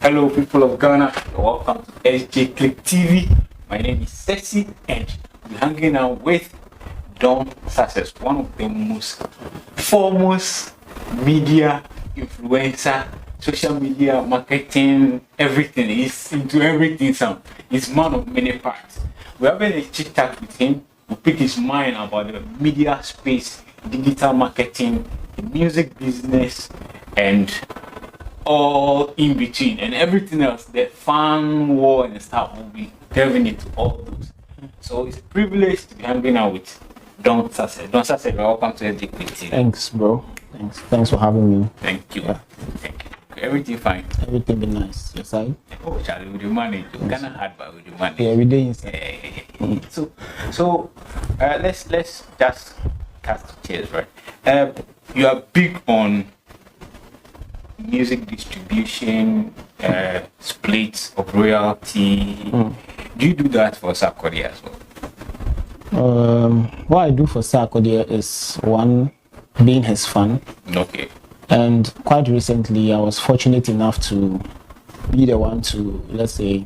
Hello, people of Ghana. Welcome to SJ Click TV. My name is Ceci, and we're hanging out with Don Sarkcess, one of the most foremost media influencer, social media marketing, everything. He's into everything. He's man of many parts. We're having a chit chat with him. We pick his mind about the media space, digital marketing, the music business, and all in between, and everything else, the fan war and stuff. We'll be delving into all those. So it's a privilege to be hanging out with Don Sarkcess. Don Sarkcess, welcome to SJ Click TV. Thanks, bro. Thanks for having me. Thank you. Yeah. Thank you. Everything fine? Everything be nice. Yes, I. Oh, Charlie, with the money. You kind of hard, but with the money. Yeah, every day. So, let's just cast the chairs, right? You are big on music distribution, splits of royalty. Do you do that for Sarkodie as well? What I do for Sarkodie is one, being his fan. Okay. And quite recently, I was fortunate enough to be the one to, let's say,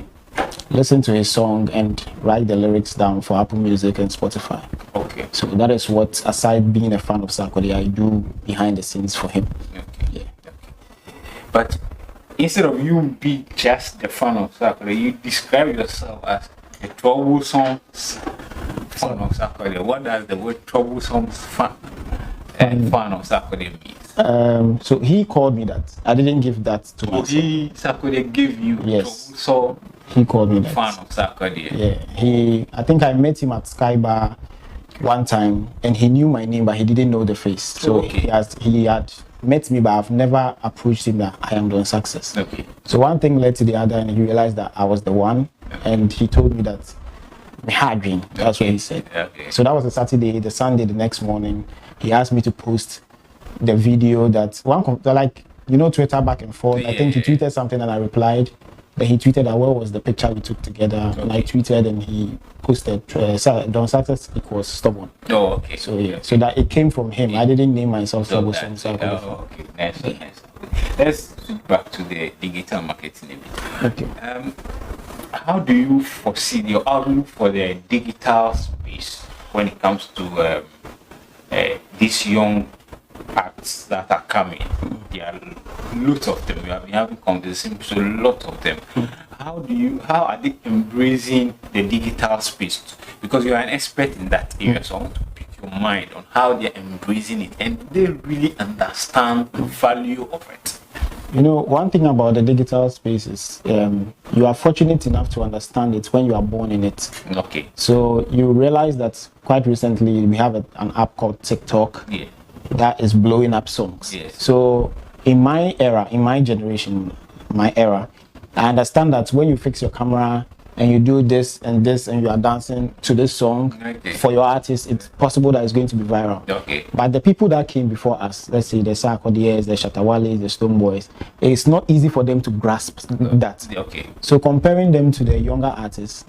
listen to his song and write the lyrics down for Apple Music and Spotify. Okay. So that is what, aside being a fan of Sarkodie, I do behind the scenes for him. Okay. Yeah. Okay. But instead of you being just the fan of Sarkodie, you describe yourself as a troublesome fan of Sarkodie. What does the word troublesome fan of Sarkodie mean? So he called me that. I didn't give that to myself. Sarkodie gave you Yes. So he called me that. Fan of Sarkodie. Yeah. I think I met him at Sky Bar one time, and he knew my name, but he didn't know the face. So okay. he had met me, but I've never approached him that I am Don Sarkcess. Okay. So one thing led to the other, and he realized that I was the one, and he told me that me had dream. That's what he said. Okay. So that was a Saturday. The Sunday, the next morning, he asked me to post the video that Twitter back and forth. I think he tweeted something and I replied. Then he tweeted that what was the picture we took together, and I tweeted and he posted Don Sarkcess equals stubborn. Oh, okay. So that it came from him. I didn't name myself stubborn. Okay, nice. Let's switch back to the digital marketing a bit. Okay. How do you foresee your outlook for the digital space when it comes to these young acts that are coming? There are lots of them. We have been having conversations with a lot of them. How are they embracing the digital space? Because you are an expert in that area, so I want to pick your mind on how they're embracing it, and do they really understand the value of it? One thing about the digital space is you are fortunate enough to understand it when you are born in it. Okay. So you realize that quite recently we have an app called TikTok that is blowing up songs. Yes. So in my era, in my generation, my era, I understand that when you fix your camera and you do this and you are dancing to this song for your artist, it's possible that it's going to be viral. Okay. But the people that came before us, let's say the Sarkodies, the shattawale, the stonebwoys, it's not easy for them to grasp that. Okay. So comparing them to the younger artists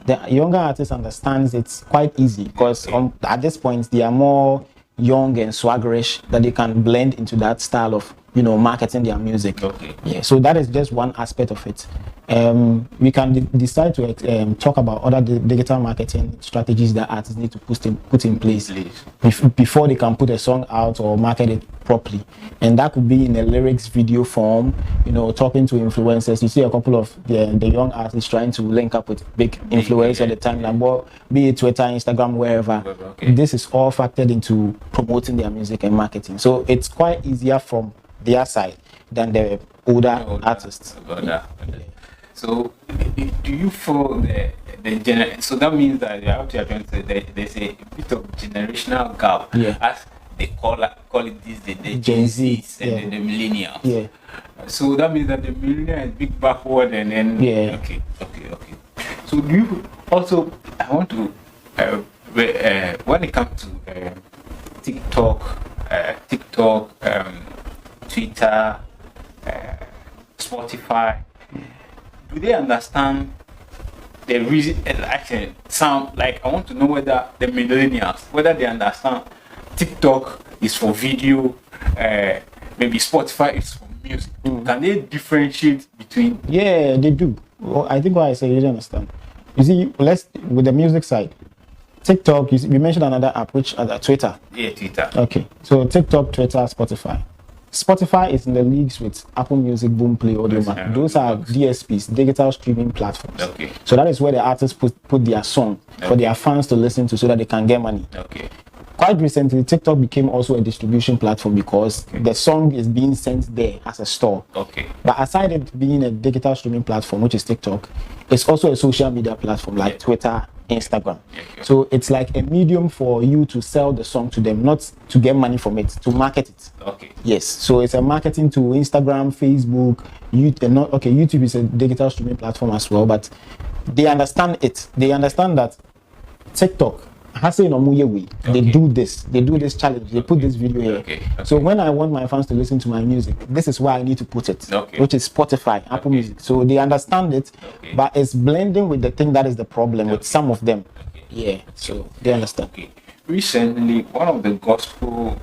understands it's quite easy because at this point they are more young and swaggerish, that they can blend into that style of marketing their music. Okay. Yeah, so that is just one aspect of it. We can decide to talk about other digital marketing strategies that artists need to put in place before they can put a song out or market it properly. And that could be in a lyrics video form, talking to influencers. You see a couple of the young artists trying to link up with big influencers at the time, be it Twitter, Instagram, wherever. Okay. This is all factored into promoting their music and marketing. So it's quite easier from their side than the older artists. So do you feel so that means that there's a bit of generational gap, as they call it these days, the Gen Zs and the millennials. Yeah. So that means that the millennial is big backward and then okay. So do you also, I want to when it comes to TikTok, Twitter, Spotify, do they understand the reason? Actually, I want to know whether the millennials, whether they understand TikTok is for video, maybe Spotify is for music. Can they differentiate between? Yeah, they do. Well, I think what I say, you don't understand. You see, let's with the music side. TikTok, you mentioned another app, which Twitter. Yeah, Twitter. Okay, so TikTok, Twitter, Spotify. Spotify is in the leagues with Apple Music, Boomplay, Audiomack. Those are DSPs, digital streaming platforms. Okay. So that is where the artists put their song for their fans to listen to so that they can get money. Okay. Quite recently, TikTok became also a distribution platform because the song is being sent there as a store. Okay. But aside it being a digital streaming platform, which is TikTok, it's also a social media platform like Twitter, Instagram. So it's like a medium for you to sell the song to them, not to get money from it, to market it. Okay. Yes. So it's a marketing to Instagram, Facebook, YouTube. YouTube is a digital streaming platform as well, but they understand it. They understand that TikTok has a way. They do this challenge. They put this video here. Okay. So when I want my fans to listen to my music, this is where I need to put it, which is Spotify, Apple Music. So they understand it, but it's blending with the thing that is the problem with some of them. Yeah. So they understand. Okay. Recently, one of the gospel,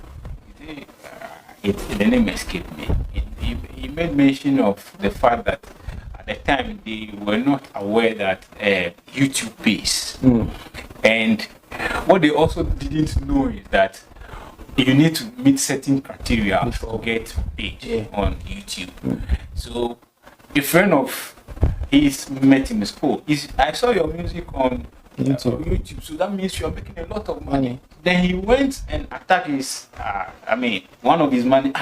the name escaped me. He made mention of the fact that at the time they were not aware that YouTube pays, and what they also didn't know is that you need to meet certain criteria to get paid on YouTube. So a friend of his met him in school. I saw your music on YouTube, so that means you're making a lot of money. Then he went and attacked his, one of his money.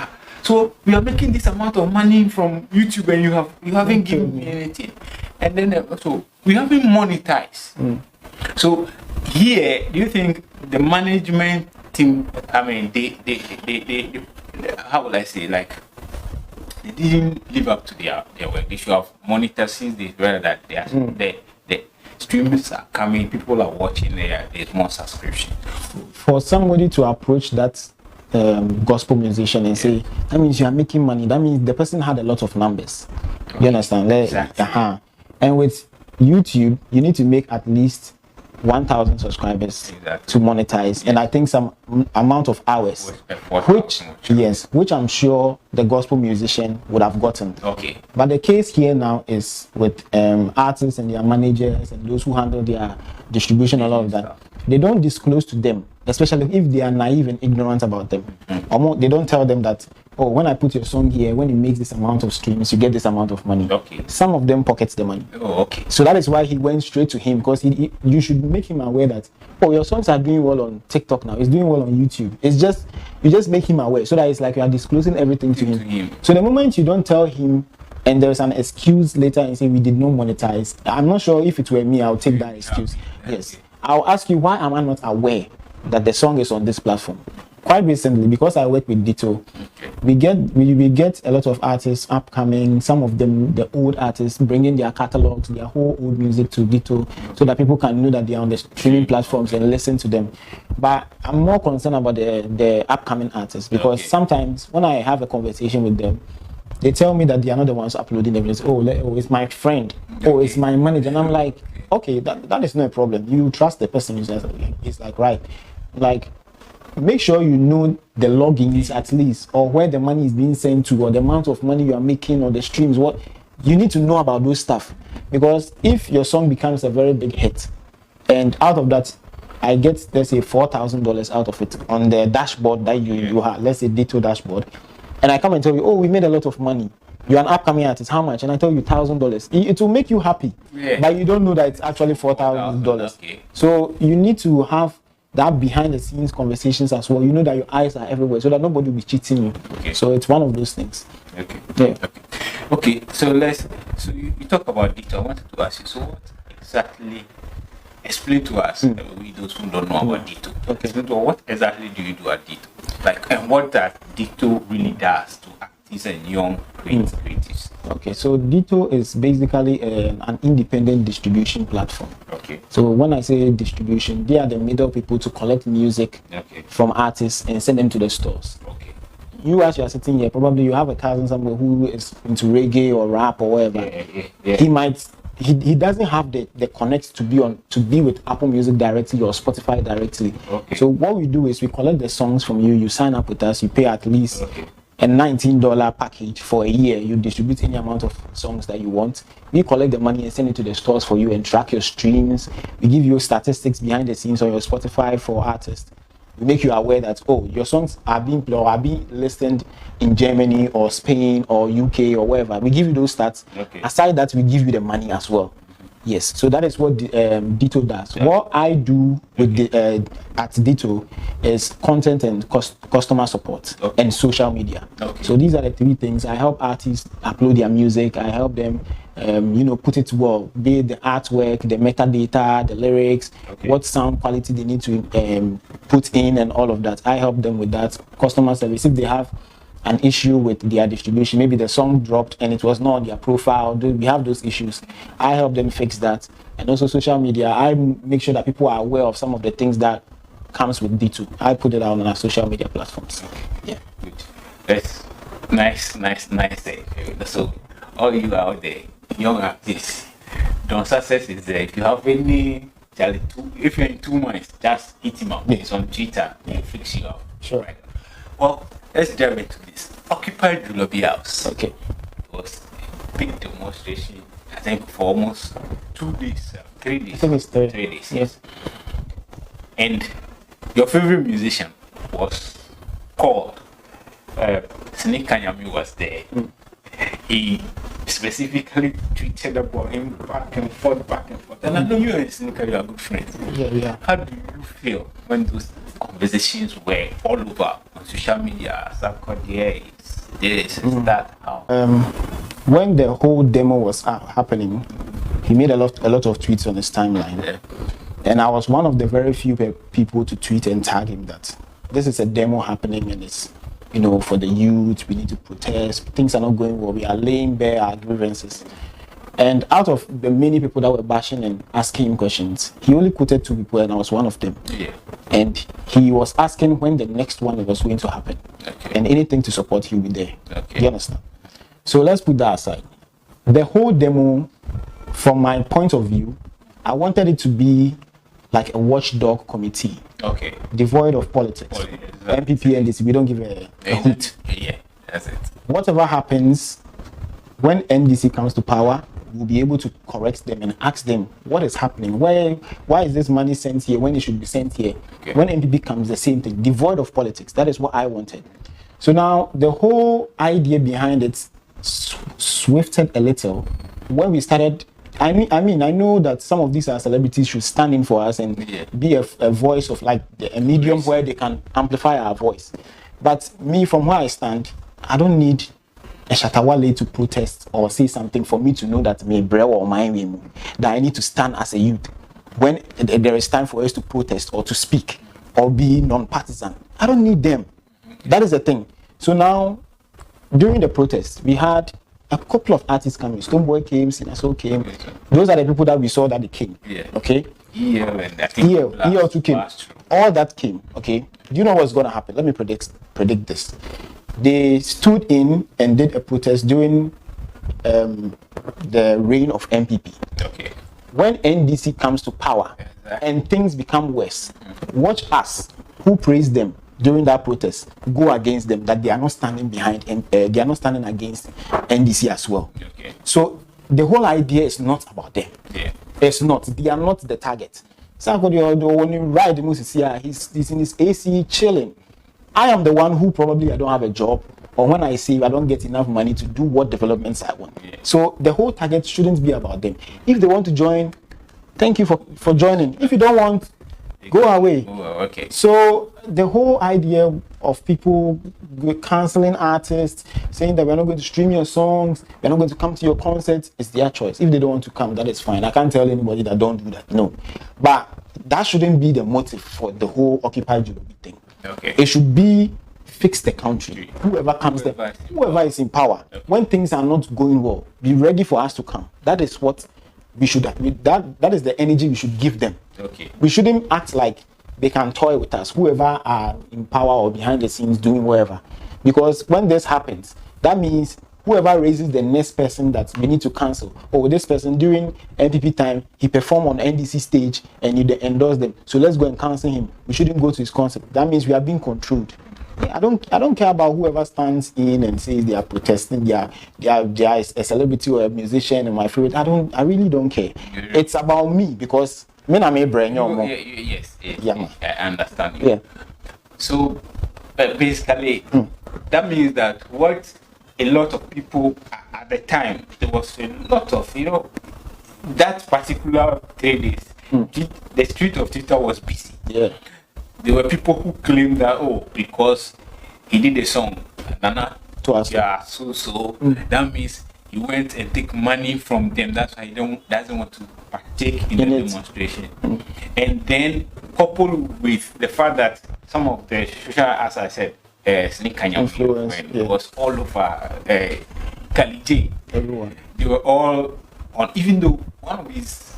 So we are making this amount of money from YouTube, and you haven't given me anything. And then so we haven't monetized. So here, do you think the management team? They how would I say, like, they didn't live up to their work. They should have monitored since they realized that the streams are coming, people are watching, there's more subscription. For somebody to approach that gospel musician and say, that means you are making money, that means the person had a lot of numbers. You understand? Exactly. And with YouTube, you need to make at least 1,000 subscribers to monetize, and I think some amount of hours, which I'm sure the gospel musician would have gotten. Okay. But the case here now is with artists and their managers and those who handle their distribution, a lot of that. They don't disclose to them, especially if they are naive and ignorant about them. They don't tell them that, oh, when I put your song here, when it makes this amount of streams, you get this amount of money. Okay. Some of them pockets the money. Oh, okay. So that is why he went straight to him, because you should make him aware that, oh, your songs are doing well on TikTok now. It's doing well on YouTube. It's just, you just make him aware, so that it's like you are disclosing everything to him. So the moment you don't tell him, and there's an excuse later and say we did not monetize, I'm not sure if it were me, I'll take that excuse. Yes. I'll ask you, why am I not aware that the song is on this platform? Quite recently, because I work with Ditto, we get a lot of artists upcoming, some of them, the old artists, bringing their catalogs, their whole old music to Ditto, so that people can know that they are on the streaming platforms and listen to them. But I'm more concerned about the upcoming artists, because sometimes when I have a conversation with them, they tell me that they are not the ones uploading them. It's, oh, it's my friend, oh, it's my manager, and I'm like, okay, that is no problem. You trust the person. It's like, right, like, make sure you know the logins at least, or where the money is being sent to, or the amount of money you are making, or the streams. What you need to know about those stuff, because if your song becomes a very big hit, and out of that, I get, let's say, $4,000 out of it on the dashboard that you have, let's say Ditto dashboard, and I come and tell you, oh, we made a lot of money. You're an upcoming artist, how much? And I tell you $1,000. It will make you happy, but you don't know that it's actually $4,000. So you need to have that behind the scenes conversations as well. You know that your eyes are everywhere, so that nobody will be cheating you. So it's one of those things. Okay. So you talk about Ditto. I wanted to ask you, so what exactly, explain to us, we those who don't know about Ditto. Explain to us, what exactly do you do at Ditto? Like, and what that Ditto really does to artists and young creatives. Okay, so Ditto is basically an independent distribution platform. Okay. So when I say distribution, they are the middle people to collect music from artists and send them to the stores. Okay. You, as you are sitting here, probably you have a cousin somewhere who is into reggae or rap or whatever. He doesn't have the connect to be with Apple Music directly or Spotify directly. Okay. So what we do is we collect the songs from you. You sign up with us. You pay at least a $19 package for a year. You distribute any amount of songs that you want. We collect the money and send it to the stores for you and track your streams. We give you statistics behind the scenes on your Spotify for artists. We make you aware that, oh, your songs are being played or are being listened in Germany or Spain or UK or wherever. We give you those stats. Okay. Aside that, we give you the money as well. Yes, so that is what Ditto does. Yeah. What I do with at Ditto is content and customer support and social media. Okay. So these are the three things. I help artists upload their music. I help them, put it well, be it the artwork, the metadata, the lyrics, what sound quality they need to put in, and all of that. I help them with that. Customer service, if they have an issue with their distribution, maybe the song dropped and it was not on their profile, we have those issues. I help them fix that. And also social media, I make sure that people are aware of some of the things that comes with D2. I put it out on our social media platforms. Yeah. Good. That's nice. So all you out there, young artists, Don Success is there. If you have any, if you're in 2 months, just hit him up. It's on Twitter. He'll fix you up. Sure. Right. Well, let's dive into this. Occupied the lobby house. Okay. It was a big demonstration, I think, for almost 2 days, 3 days. I think it's 3 days. Yes. And your favorite musician was called Snake Kanyami was there. He specifically tweeted about him back and forth. And I know you and Snake are good friends. Yeah. How do you feel when those conversations were all over on social media? Sarkodie, this, that, how? When the whole demo was happening, he made a lot of tweets on his timeline. Yeah. And I was one of the very few people to tweet and tag him that this is a demo happening and it's, for the youth, we need to protest. Things are not going well. We are laying bare our grievances. And out of the many people that were bashing and asking him questions, he only quoted 2 people and I was one of them. Yeah. And he was asking when the next one was going to happen. Okay. And anything to support, he'll be there. Okay. You understand? So let's put that aside. The whole demo, from my point of view, I wanted it to be like a watchdog committee. Okay. Devoid of politics. MPP and this, we don't give a hoot. Yeah, that's it. Whatever happens, when NDC comes to power, we'll be able to correct them and ask them what is happening. Why is this money sent here when it should be sent here? Okay. When MPP comes, the same thing. Devoid of politics. That is what I wanted. So now the whole idea behind it swifted a little when we started. I know that some of these celebrities should stand in for us and be a voice of like a medium where they can amplify our voice. But me, from where I stand, I don't need a shattawale to protest or say something for me to know that me brew or my that I need to stand as a youth when there is time for us to protest or to speak or be non-partisan. I don't need them. That is the thing. So now, during the protest, we had a couple of artists coming. Stonebwoy came, Sinaso came. Those are the people that we saw that they came. Yeah. Okay. EL too came. All that came. Okay. Do you know what's gonna happen? Let me predict this. They stood in and did a protest during the reign of MPP. Okay. When NDC comes to power and things become worse, watch us who praise them during that protest go against them, that they are not standing behind and they are not standing against NDC as well. Okay. So the whole idea is not about them. Yeah. It's not. They are not the target. Sarkodie, when you ride the music here, he's in his AC chilling. I am the one who probably I don't have a job, or when I say I don't get enough money to do what developments I want. Yeah. So the whole target shouldn't be about them. If they want to join, thank you for joining. If you don't want, go away. Oh, okay. So the whole idea of people canceling artists, saying that we're not going to stream your songs, we're not going to come to your concerts, is their choice. If they don't want to come, that is fine. I can't tell anybody that don't do that. No. But that shouldn't be the motive for the whole Occupy Jubilee thing. Okay. It should be fix the country. Whoever comes there, whoever is in power, when things are not going well, be ready for us to come. That is what we should that is the energy we should give them. Okay. We shouldn't act like they can toy with us, whoever are in power or behind the scenes doing whatever. Because when this happens, that means whoever raises the next person that we need to cancel, or this person during NPP time, he performed on NDC stage and you endorse them. So let's go and cancel him. We shouldn't go to his concert. That means we are being controlled. I don't care about whoever stands in and says they are protesting, they are a celebrity or a musician and my favorite. I really don't care. It's about me because me na me brain yes, man. I understand you. Yeah. So basically that means that what a lot of people at the time, there was a lot of, that particular 3 days, the street of Twitter was busy. Yeah. There were people who claimed that, because he did a song, Nana, so that means he went and take money from them. That's why he doesn't want to partake in the demonstration. And then coupled with the fact that some of the social, as I said, influence was all over Kali J. Everyone. They were all on, even though one of his,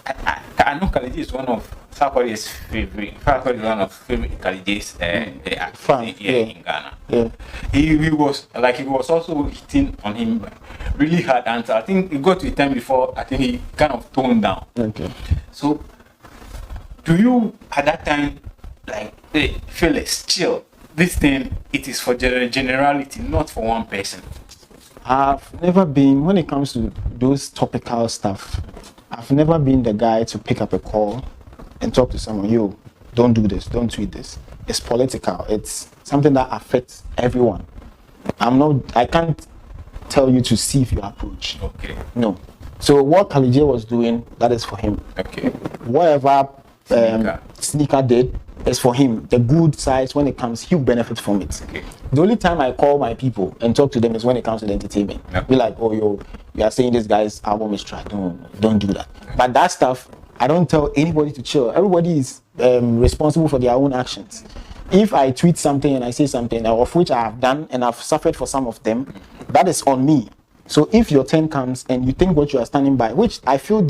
I know Kali J is one of Sarkodie's favorite. Sarkodie is one of favorite Kali J's actors in Ghana. Yeah. He was also hitting on him really hard, and I think it got to a time before I think he kind of toned down. Okay. So, do you at that time feel chill? This thing, it is for generality, not for one person. I've never been, when it comes to those topical stuff, I've never been the guy to pick up a call and talk to someone, yo, don't do this, don't tweet this. It's political. It's something that affects everyone. I can't tell you to see if you approach. Okay. No. So what Kali J was doing, that is for him. Okay. Whatever Sneaker did, is for him. The good sides, when it comes, he'll benefit from it. Okay. The only time I call my people and talk to them is when it comes to the entertainment. Be like, oh, yo, you are saying this guy's album is trash. Don't do that. But that stuff, I don't tell anybody to chill. Everybody is responsible for their own actions. If I tweet something and I say something of which I have done and I've suffered for some of them, that is on me. So if your turn comes and you think what you are standing by, which I feel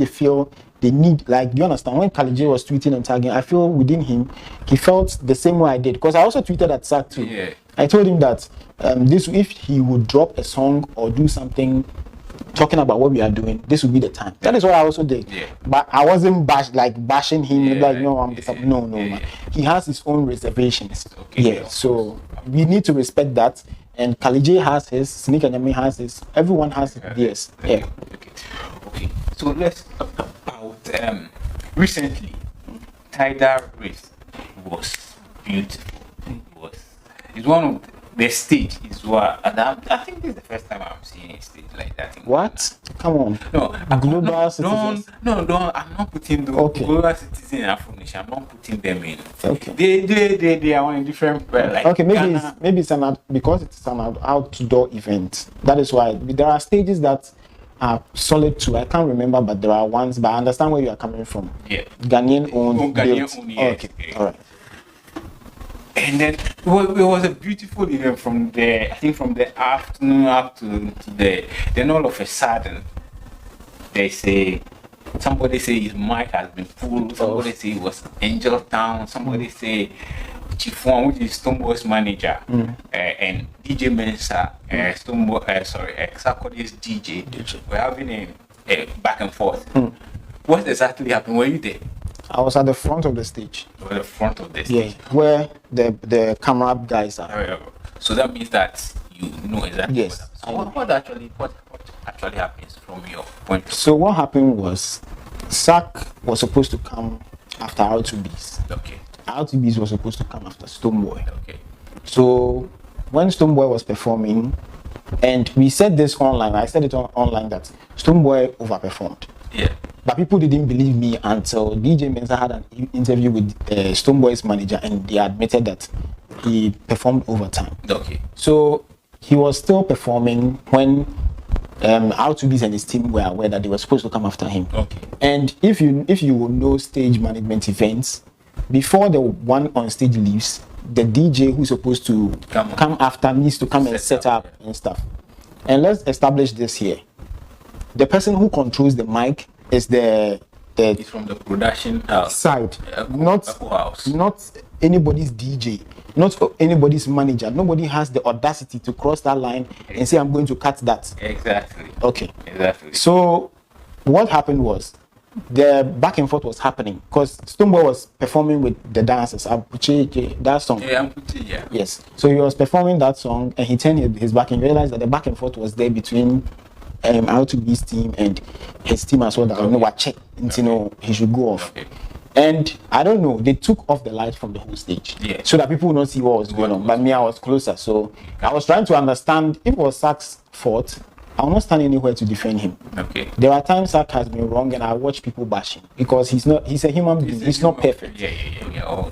they need, do you understand? When Kali J was tweeting and tagging, I feel within him, he felt the same way I did. Because I also tweeted at Sark too. Yeah. I told him that if he would drop a song or do something talking about what we are doing, this would be the time. That is what I also did. Yeah. But I wasn't bashing him, no, man. Yeah. He has his own reservations. Okay. Yeah, so we need to respect that. And Kali J has his, Sneaker Nyame has his, everyone has theirs. Yeah. Okay. So let's talk about recently, Tidal Race was beautiful. It's one of the stage is what, and I think this is the first time I'm seeing a stage like that. What? Come on. No, global citizens. No, I'm not putting the global citizens in Afro Nation. I'm not putting them in. Okay. They are on a different okay, maybe it's because it's an outdoor event. That is why there are stages that are solid too. I can't remember, but there are ones. But I understand where you are coming from. Yeah. Ghanaian owned. Yes. Okay. All right. And then it was a beautiful event from the afternoon up to the. Then all of a sudden, somebody say his mic has been pulled. Somebody say it was Angel Town. Somebody say Chief One, which is Stonebwoy's manager, and DJ Mensa, Sarkodie's DJ. We're having a back and forth. What exactly happened? Were you there? I was at the front of the stage. The front of the stage? Yeah, where the camera guys are. So that means that you know exactly yes. What actually happens from your point of view? So what happened was, Sark was supposed to come after R2Bs. Okay. R2Bs was supposed to come after Stonebwoy. Okay. So when Stonebwoy was performing, and we said this online, I said it online that Stonebwoy overperformed. Yeah. But people didn't believe me until DJ Mensa had an interview with Stonebwoy's manager, and they admitted that he performed overtime. Okay. So he was still performing when R2Bs and his team were aware that they were supposed to come after him. Okay. And if you will know stage management events, before the one on stage leaves, the DJ who's supposed to come after needs to come and set up and stuff. And let's establish this here. The person who controls the mic is it's from the production house side, not anybody's DJ, not anybody's manager. Nobody has the audacity to cross that line and say, I'm going to cut that. Exactly. Okay. Exactly. So what happened was, the back and forth was happening because Stonebwoy was performing with the dancers. That song. Yeah. Yes. So he was performing that song and he turned his back and realized that the back and forth was there between R2B's team and his team as well. That he should go off. Okay. And I don't know, they took off the light from the whole stage so that people would not see what was going on. But me, I was closer, so I was trying to understand if it was Sark's fault. I will not stand anywhere to defend him. Okay. There are times Sark has been wrong, and I watch people bashing because he's a human being. He's not perfect. Yeah. Oh,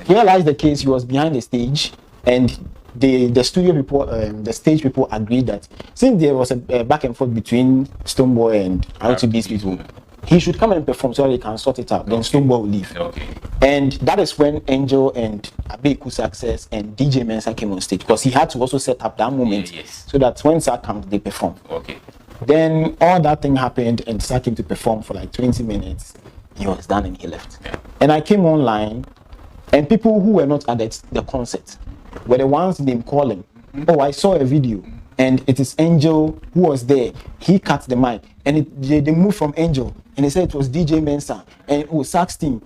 Realized the case. He was behind the stage, and the studio people, the stage people agreed that since there was a back and forth between Stonebwoy and R2B's people, he should come and perform so that he can sort it out. Then Stonebwoy will leave. Okay. And that is when Angel and Abeku Sarkcess and DJ Mensa came on stage because he had to also set up that moment so that when Sark comes, they perform. Okay. Then all that thing happened and Sark came to perform for like 20 minutes. He was done and he left. Yeah. And I came online and people who were not at the concert were the ones they calling. Oh, I saw a video and it is Angel who was there. He cut the mic and they moved from Angel and they said it was DJ Mensa and it was Sark's team.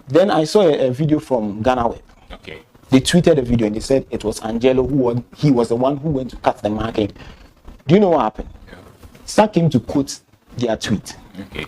Then I saw a video from Ghana Web. Okay. They tweeted a video and they said it was Angelo he was the one who went to cut the mic. Do you know what happened? Yeah. Sark came to quote their tweet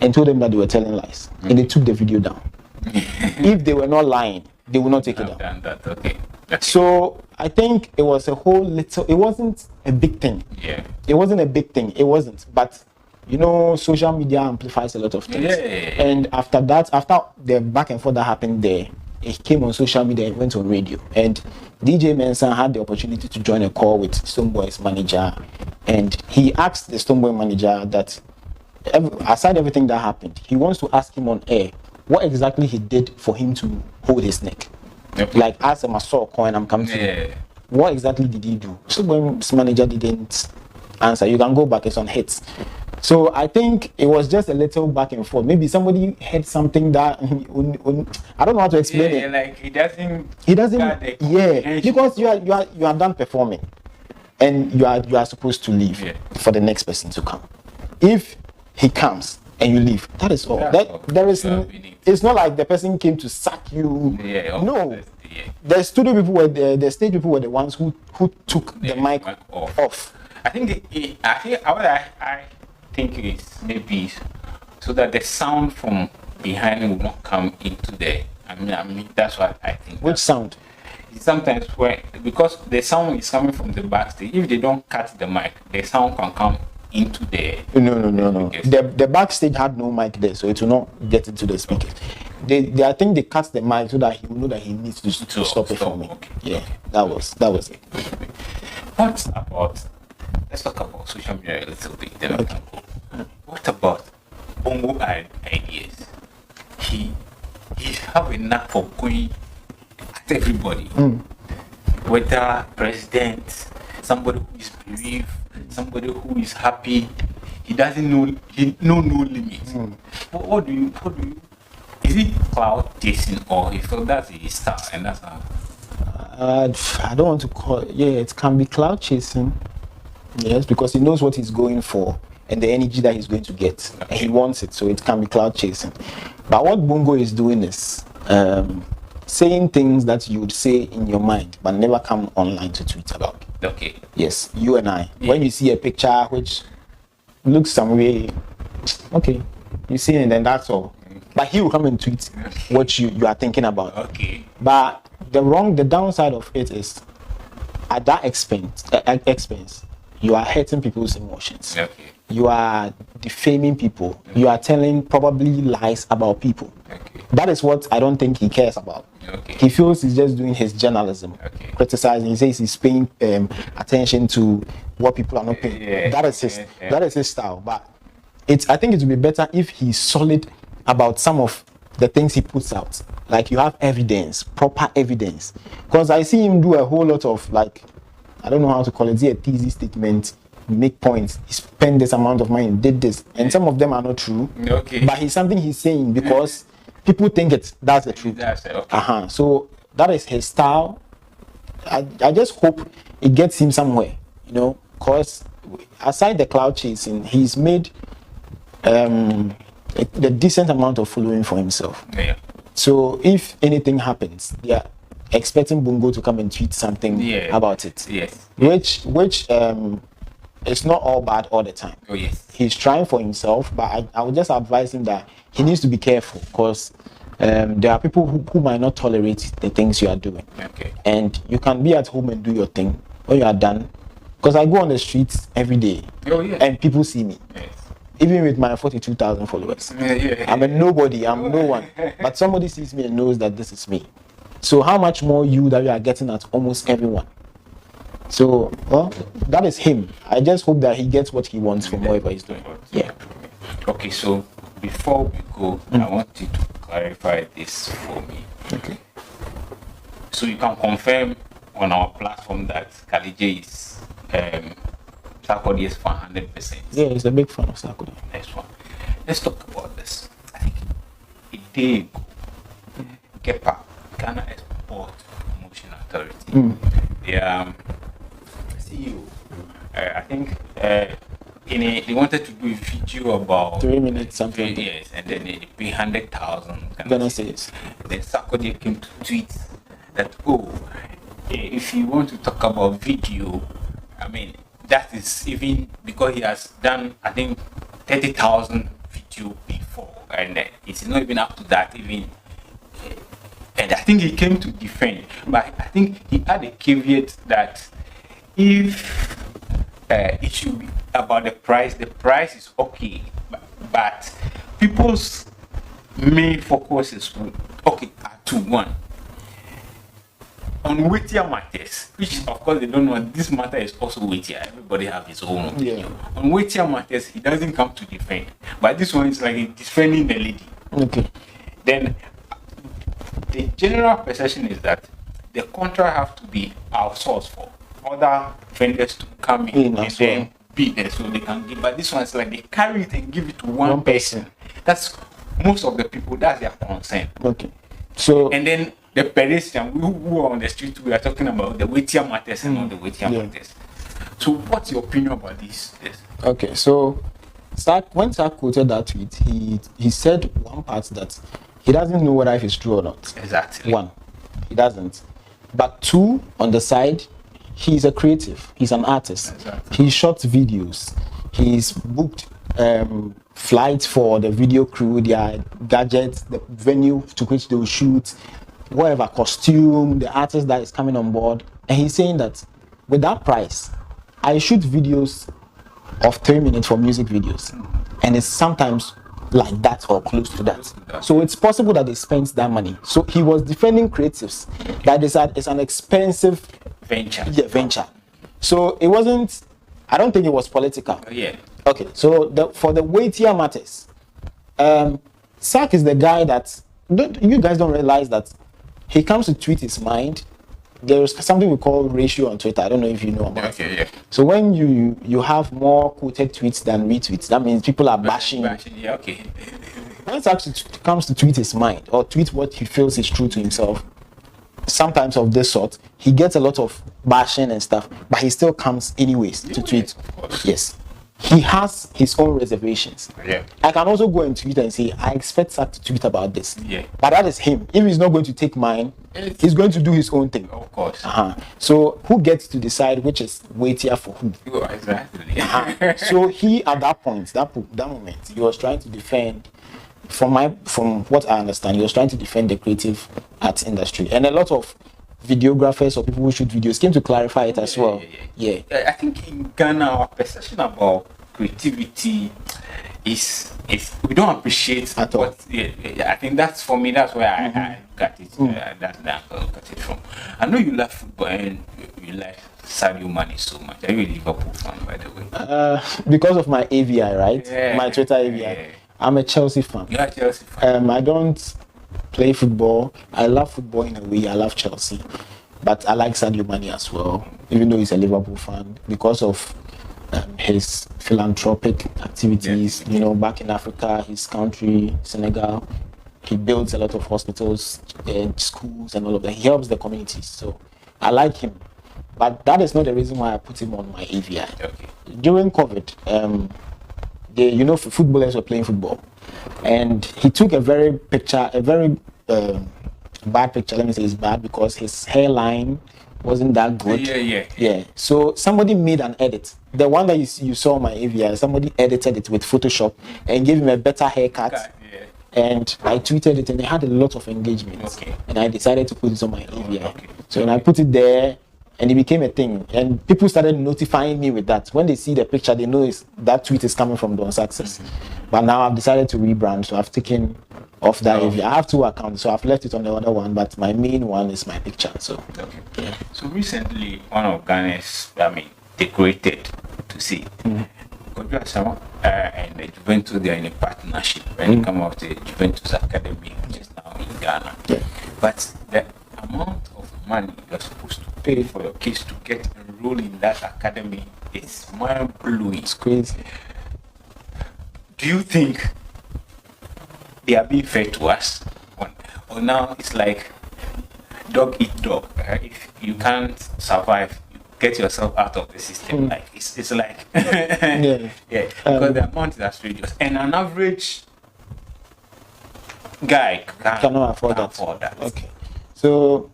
and told them that they were telling lies and they took the video down. If they were not lying, they would not take it down. That. Okay. So I think it was a whole little. It wasn't a big thing. Yeah. It wasn't a big thing. It wasn't. But you know, social media amplifies a lot of things. Yeah. And after that, after the back and forth that happened there, it came on social media and went on radio. And DJ Mensa had the opportunity to join a call with Stonebwoy's manager, and he asked the Stonebwoy manager that, aside everything that happened, he wants to ask him on air what exactly he did for him to hold his neck. Okay. Like, ask him, I saw a coin, I'm coming to you. What exactly did he do? Stonebwoy's manager didn't answer. You can go back, it's on hits. So I think it was just a little back and forth. Maybe somebody had something that I don't know how to explain it. Like he doesn't. Because you are done performing, and you are supposed to leave for the next person to come. If he comes and you leave, that is all. There is. It's not like the person came to sack you. No. The studio people were the stage people were the ones who took the mic off. I think I think it's maybe so that the sound from behind will not come into the. I mean that's what I think. Which sound? Sometimes because the sound is coming from the backstage. If they don't cut the mic, the sound can come into the. No. The backstage had no mic there, so it will not get into the speakers. I think they cut the mic so that he will know that he needs to stop performing. That was it. What about? Let's talk about social media a little bit. Then we can go. What about Bongo ideas? He have a knack for going at everybody. Whether president, somebody who is bereaved, somebody who is happy, he doesn't know. He no limits. What do you? Is it cloud chasing or he feel that's his style and that's how? I don't want to call it. Yeah, it can be cloud chasing. Yes, because he knows what he's going for and the energy that he's going to get, and he wants it, so it can be cloud chasing. But what Bongo is doing is saying things that you would say in your mind but never come online to tweet about. Okay. Yes, you and I. Yeah. When you see a picture which looks some way, okay, you see it and then that's all. But he will come and tweet what you are thinking about. Okay. But the downside of it is at that expense, you are hurting people's emotions. Okay. You are defaming people. You are telling probably lies about people. Okay. That is what I don't think he cares about. Okay. He feels he's just doing his journalism, criticizing. He says he's paying attention to what people are not paying. That is his style. But I think it would be better if he's solid about some of the things he puts out. Like you have evidence, proper evidence. Because I see him do a whole lot of I don't know how to call it, a thesis statement, make points. He spent this amount of money, did this, and some of them are not true. Okay. But something he's saying because people think that's the truth. That's it. Okay. So that is his style. I just hope it gets him somewhere, because aside the cloud chasing, he's made the decent amount of following for himself. Yeah. So if anything happens, they are expecting Bongo to come and tweet something about it. Yes. Which it's not all bad all the time. Oh yes. He's trying for himself, but I would just advise him that he needs to be careful, because there are people who might not tolerate the things you are doing. Okay. And you can be at home and do your thing when you are done. Because I go on the streets every day, and people see me. Yes. Even with my 42,000 followers. I'm a nobody, I'm no one. But somebody sees me and knows that this is me. So how much more you that you are getting at almost everyone? So, well, that is him. I just hope that he gets what he wants from whatever he's doing. Yeah. Okay, so before we go, I want you to clarify this for me. Okay. So you can confirm on our platform that Kalije is Sarkodie is 100%. Yeah, he's a big fan of Sarkodie. Next one. Let's talk about this. I think a day ago, GEPA, Ghana Export Promotion Authority, the CEO, I think they wanted to do a video about 3 minutes something. Yes, and then they pay 100,000 Ghana says. Then Sarkodie came to tweet that, if you want to talk about video, I mean, that is even because he has done, I think, 30,000 video before, and it's not even up to that even. And I think he came to defend, but I think he had a caveat that if it should be about the price is okay, but people's main focus is one on weightier matters, which of course they don't know. This matter is also weightier. Everybody have his own opinion. Yeah. On weightier matters, he doesn't come to defend, but this one is like defending the lady. Okay. Then the general perception is that the contract have to be outsourced for other vendors to come in and then bid there so they can give. But this one is like they carry it and give it to one person. That's most of the people. That's their concern. Okay. So and then the pedestrian who are on the street, we are talking about the weightier matters and not the weightier matters. So what's your opinion about this? Okay, so when Sark quoted that tweet, he said one part that he doesn't know whether it's true or not. Exactly. One, he doesn't. But two, on the side, he's a creative. He's an artist. Exactly. He shot videos. He's booked flights for the video crew, their gadgets, the venue to which they will shoot, whatever costume, the artist that is coming on board. And he's saying that with that price, I shoot videos of 3 minutes for music videos. And it's sometimes like that or close to that. So it's possible that they spent that money. So he was defending creatives that it's an expensive venture. Yeah, venture. So it wasn't, I don't think it was political. Yeah. Okay, so for the weightier matters, Sark is the guy that, you guys don't realize that he comes to tweet his mind. There's something we call ratio on Twitter. I don't know if you know about it. Yeah. So when you have more quoted tweets than retweets, that means people are bashing. Yeah, okay. When Sark comes to tweet his mind or tweet what he feels is true to himself, sometimes of this sort, he gets a lot of bashing and stuff, but he still comes anyways to tweet. Yes. He has his own reservations. Yeah. I can also go and tweet and say, I expect Sark to tweet about this. Yeah. But that is him. If he's not going to take mine, he's going to do his own thing. Of course. So who gets to decide which is weightier for who? Exactly. So he, at that point, that moment, he was trying to defend, from what I understand, he was trying to defend the creative arts industry. And a lot of videographers or people who shoot videos came to clarify it as well. Yeah. I think in Ghana, our perception about creativity is we don't appreciate at all. I think that's, for me, that's where I got it. That's where I got it from. I know you love football and you like Sadio Mane so much. Are you a Liverpool fan, by the way? Because of my AVI, right? Yeah. My Twitter AVI. Yeah. I'm a Chelsea fan. You're a Chelsea fan. I don't play football. I love football in a way. I love Chelsea, but I like Sadio Mane as well, even though he's a Liverpool fan, because of his philanthropic activities. You know, back in Africa, his country, Senegal, he builds a lot of hospitals and schools and all of that. He helps the communities, so I like him. But that is not the reason why I put him on my AVI. Okay. During COVID, footballers were playing football, and he took a very bad picture. Let me say it's bad because his hairline wasn't that good. Yeah. So somebody made an edit. The one that you saw on my AVI, somebody edited it with Photoshop and gave him a better haircut. And I tweeted it, and it had a lot of engagement. And I decided to put it on my AVI. So when I put it there, and it became a thing, and people started notifying me with that. When they see the picture, they know that tweet is coming from Sarkcess. But now I've decided to rebrand, so I've taken off that AVI. I have 2 accounts, so I've left it on the other one, but my main one is my picture. So So recently, one of Ghana's, decorated to see. Kodjo Asama and the Juventus, they are in a partnership when it comes out to the Juventus Academy, which is now in Ghana. But the amount of money you're supposed to pay for your kids to get enrolled in that academy is mind-blowing. It's crazy. Do you think they are being fair to us? Or now it's like dog eat dog. If you can't survive, get yourself out of the system. Like it's like because the amount is outrageous, and an average guy cannot afford that. Okay, so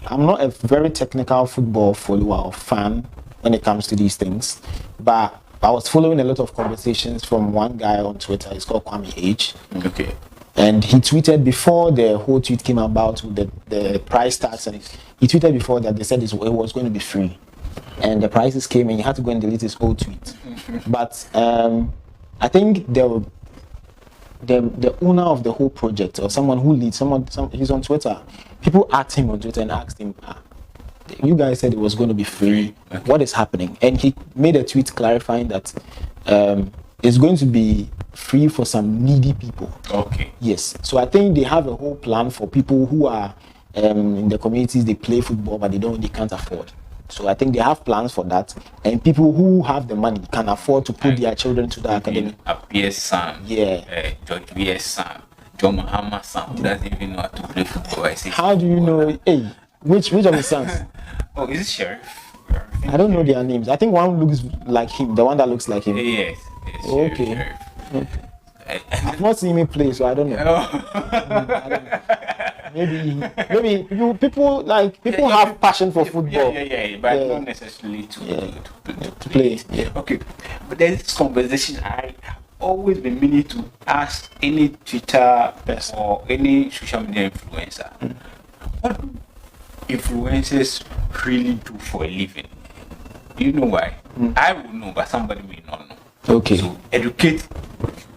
I'm not a very technical football follower or fan when it comes to these things, but I was following a lot of conversations from one guy on Twitter. He's called Kwame H. Okay. And he tweeted before the whole tweet came about with the price tags, and he tweeted before that they said it was going to be free, and the prices came and he had to go and delete his old tweet. But I think the owner of the whole project, or someone who leads, he's on Twitter. People asked him on Twitter and asked him, you guys said it was going to be free. What is happening? And he made a tweet clarifying that it's going to be free for some needy people. Okay. Yes. So I think they have a whole plan for people who are in the communities, they play football, but they can't afford. So I think they have plans for that, and people who have the money can afford to put their children to the academy. Apia's son, George V.'s son, John Mahama's son, who doesn't even know how to play football. I say, how do you know? Hey, which of his sons? Oh, is it Sheriff? I don't know their names. I think one looks like him. The one that looks like him. Yes. Okay. Sheriff. I've not seen him play, so I don't know. I don't know. Maybe people have passion for football. But not necessarily to play. Okay, but there's this conversation I always been meaning to ask any Twitter or any social media influencer. What do influencers really do for a living? Do you know why? I will know, but somebody may not know. Okay. So educate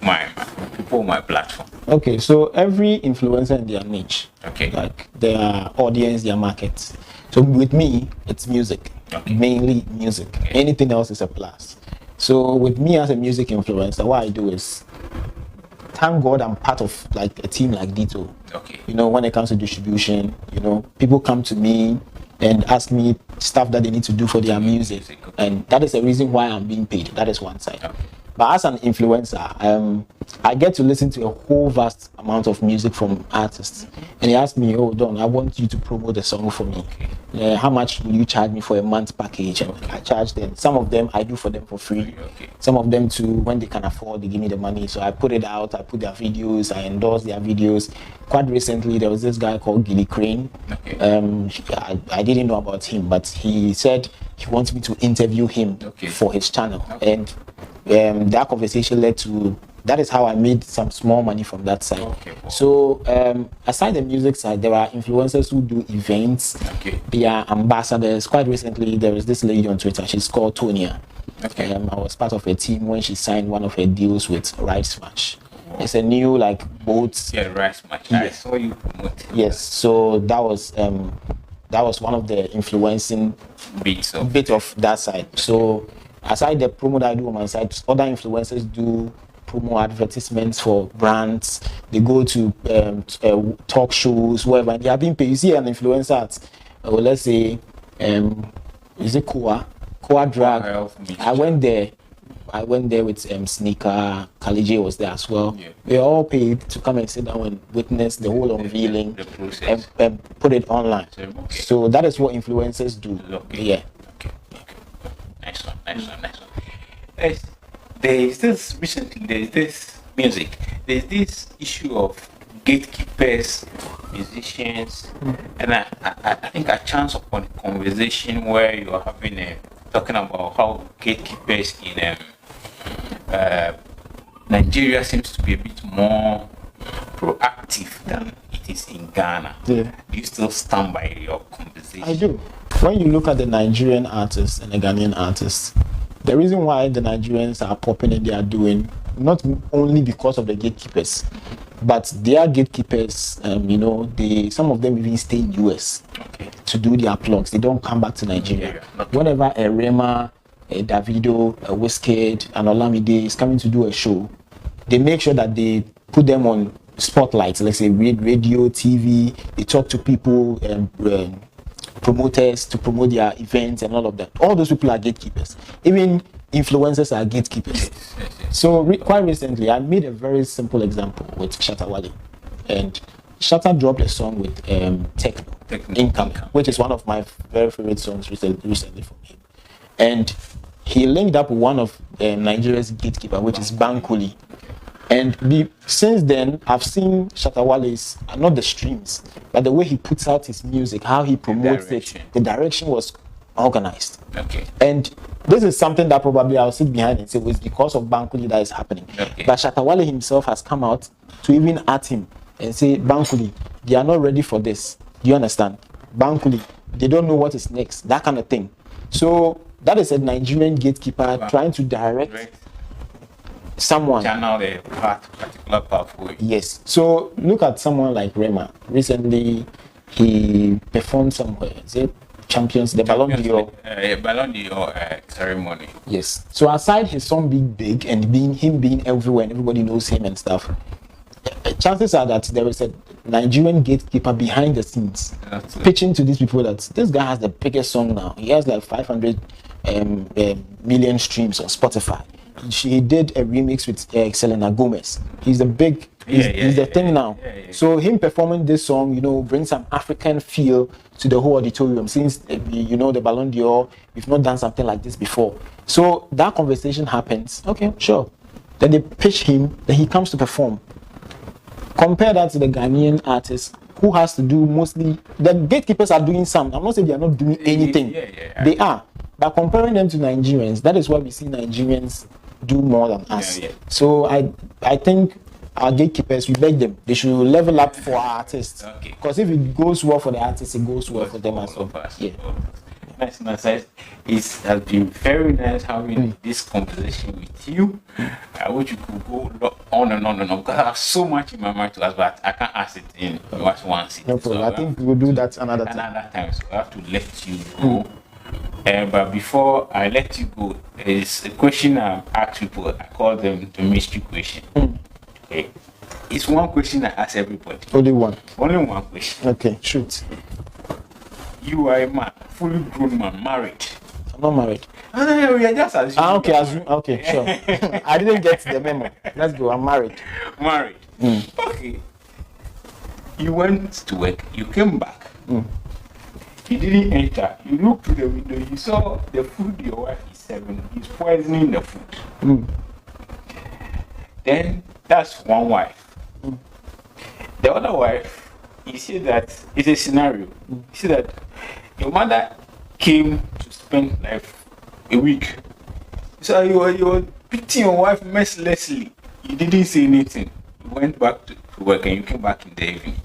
my people on my platform. Okay, so every influencer in their niche. Okay. Like their audience, their market. So with me, it's music. Okay. Mainly music. Okay. Anything else is a plus. So with me as a music influencer, what I do is, thank God I'm part of like a team like Dito. Okay. You know, when it comes to distribution, people come to me and ask me stuff that they need to do for their music. Okay. And that is the reason why I'm being paid. That is one side. Okay. But as an influencer, I get to listen to a whole vast amount of music from artists. And he asked me, oh, Don, I want you to promote the song for me. Okay. How much will you charge me for a month package? And I charge them. Some of them I do for them for free. Okay. Some of them too, when they can afford, they give me the money. So I put it out, I put their videos, I endorse their videos. Quite recently, there was this guy called Gilly Crane. Okay. I didn't know about him, but he said he wants me to interview him for his channel. Okay. And that conversation led to, that is how I made some small money from that side. Okay. So aside the music side, there are influencers who do events. Okay. They are ambassadors. Quite recently, there is this lady on Twitter, she's called Tonya. Okay. I was part of a team when she signed one of her deals with Ride Smash. It's a new boat. Yeah, Ride Smash. Yeah. I saw you promote. Yes, so that was one of the influencing bit of that side. So aside the promo that I do on my side, other influencers do promo advertisements for brands. They go to talk shows, wherever, and they are being paid. You see an influencer at, let's say, is it Koa Drag? I went there with Sneaker. Kalije was there as well. Yeah. We were all paid to come and sit down and witness the whole unveiling and put it online. So that is what influencers do. Okay. Yeah. Okay. Nice one. there's this recently, there's this music, there's this issue of gatekeepers, musicians, and I think I chance upon a conversation where you are having talking about how gatekeepers in Nigeria seems to be a bit more proactive than it is in Ghana. Yeah. Do you still stand by your conversation? I do. When you look at the Nigerian artists and the Ghanaian artists, the reason why the Nigerians are popping and they are doing, not only because of the gatekeepers, but their gatekeepers, you know, some of them even stay in US to do their plugs. They don't come back to Nigeria. Whenever a Rema, a Davido, a Wizkid, an Olamide is coming to do a show, they make sure that they put them on spotlights, let's say radio, TV. They talk to people, promoters to promote their events and all of that. All those people are gatekeepers. Even influencers are gatekeepers. So quite recently, I made a very simple example with Shattawale, and Shatta dropped a song with Techno, Income, which is one of my very favorite songs recently from him. And he linked up with one of Nigeria's gatekeeper, which is Bankole. And since then, I've seen Shattawale's, not the streams, but the way he puts out his music, how he promotes it, the direction was organized. Okay. And this is something that probably I'll sit behind and say it's because of Bankole that is happening. Okay. But Shattawale himself has come out to even at him and say, Bankole, they are not ready for this. Do you understand? Bankole, they don't know what is next. That kind of thing. So that is a Nigerian gatekeeper trying to direct someone. Channel a particular pathway. Yes. So look at someone like Rema. Recently, he performed somewhere. Is it the Ballon d'Or? Ballon d'Or ceremony. Yes. So aside his song being big and him being everywhere and everybody knows him and stuff, chances are that there is a Nigerian gatekeeper behind the scenes pitching to these people that this guy has the biggest song now. He has like 500 million streams on Spotify. He did a remix with Selena Gomez. He's the big, he's the thing now. So him performing this song, you know, brings some African feel to the whole auditorium. Since, you know, the Ballon d'Or, we've not done something like this before. So that conversation happens. Okay, sure. Then they pitch him, then he comes to perform. Compare that to the Ghanaian artist who has to do mostly, the gatekeepers are doing some. I'm not saying they are not doing anything. They are. But comparing them to Nigerians, that is why we see Nigerians do more than us. So I think our gatekeepers, we beg them, they should level up for our artists. Because if it goes well for the artists, it goes well for them as well. Nice. It has been very nice having this conversation with you. I wish you could go on and on and on because I have so much in my mind to ask, but I can't ask it in once. No problem. I think we'll do that another time. So I have to let you go. But before I let you go, there's a question I ask people. I call them the mystery question. Okay. It's one question I ask everybody. Only one question. Okay, shoot. You are a man, fully grown man, married. I'm not married. We are just assuming. Okay, sure. I didn't get the memo. Let's go. I'm married. Married. Okay. You went to work. You came back. You didn't enter. You looked through the window. You saw the food your wife is serving. He's poisoning the food. Then that's one wife. The other wife, you see that it's a scenario. You see that your mother came to spend like a week. So you were beating your wife mercilessly. You didn't say anything. You went back to work and you came back in the evening.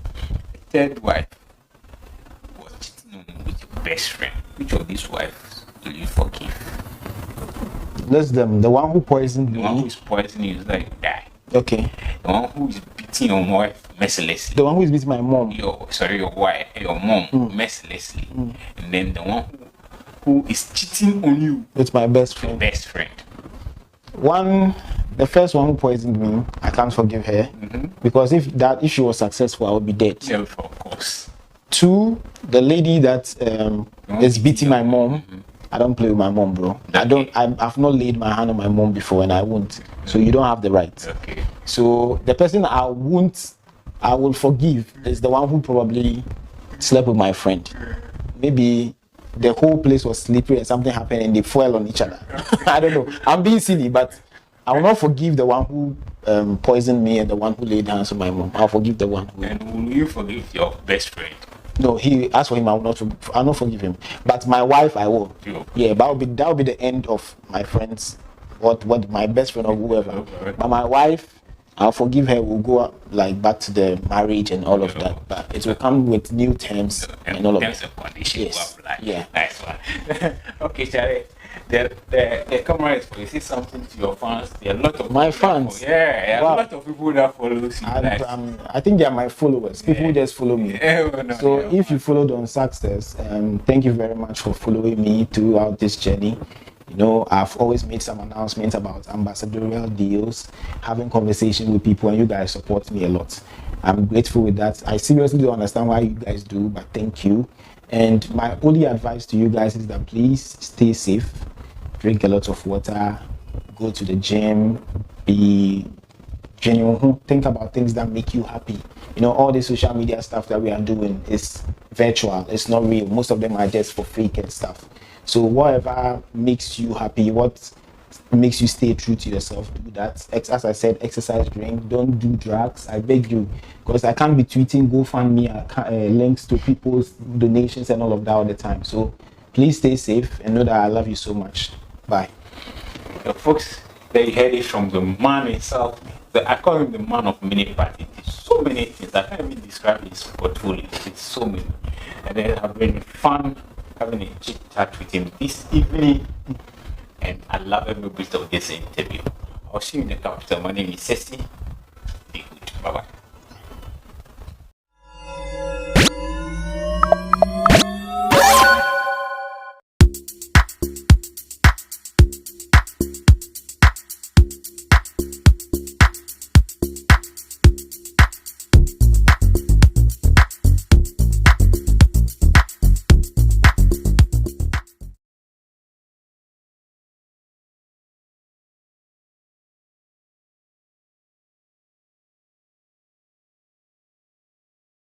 The third wife was cheating on you with your best friend. Which of these wives will you forgive? That's them. The one who poisoned me. The one who's poisoning you is like die. Okay. The one who is beating your wife mercilessly. The one who is beating my mom. Your wife, your mom mercilessly. And then the one who is cheating on you. With my best friend. The first one who poisoned me, I can't forgive her. Because if she was successful, I would be dead. Yeah, of course. 2, the lady that is beating my mom. I don't play with my mom, bro. I've not laid my hand on my mom before and I won't. So you don't have the right. Okay. So the person I will forgive is the one who probably slept with my friend. Maybe the whole place was slippery and something happened and they fell on each other. I don't know. I'm being silly, but I will not forgive the one who poisoned me and the one who laid hands on my mom. I'll forgive the one who. And will you forgive your best friend? No, he asked for him. I'll not forgive him. But my wife, I will. Sure. Yeah, that will be the end of my friends. What my best friend or whoever. But my wife, I'll forgive her. We'll go like back to the marriage and all of that. But it will come with new terms and all of that. Terms and conditions. Yes. Apply. Yeah. Nice one. Okay, Charlie. The camera is for you. Say something to your fans. There are a lot of My people fans. There are Wow. a lot of people that follow you. Nice. I think they are my followers. People who just follow me. So if you followed on Sarkcess, thank you very much for following me throughout this journey. You know, I've always made some announcements about ambassadorial deals, having conversation with people, and you guys support me a lot. I'm grateful with that. I seriously don't understand why you guys do, but thank you. And my only advice to you guys is that please stay safe, drink a lot of water, go to the gym, be genuine, think about things that make you happy. You know, all the social media stuff that we are doing is virtual, it's not real. Most of them are just for fake and stuff. So whatever makes you happy, what makes you stay true to yourself, do that. As I said, exercise, drink, don't do drugs, I beg you, because I can't be tweeting GoFundMe links to people's donations and all of that all the time. So please stay safe and know that I love you so much. Bye. Folks, they heard it from the man himself. I call him the man of many parties. So many things I can't even describe his portfolio. It's so many, and it has been fun having a chit chat with him this evening. And I love every bit of this interview. I'll see you in the capital. My name is Ceci. Be good. Bye bye.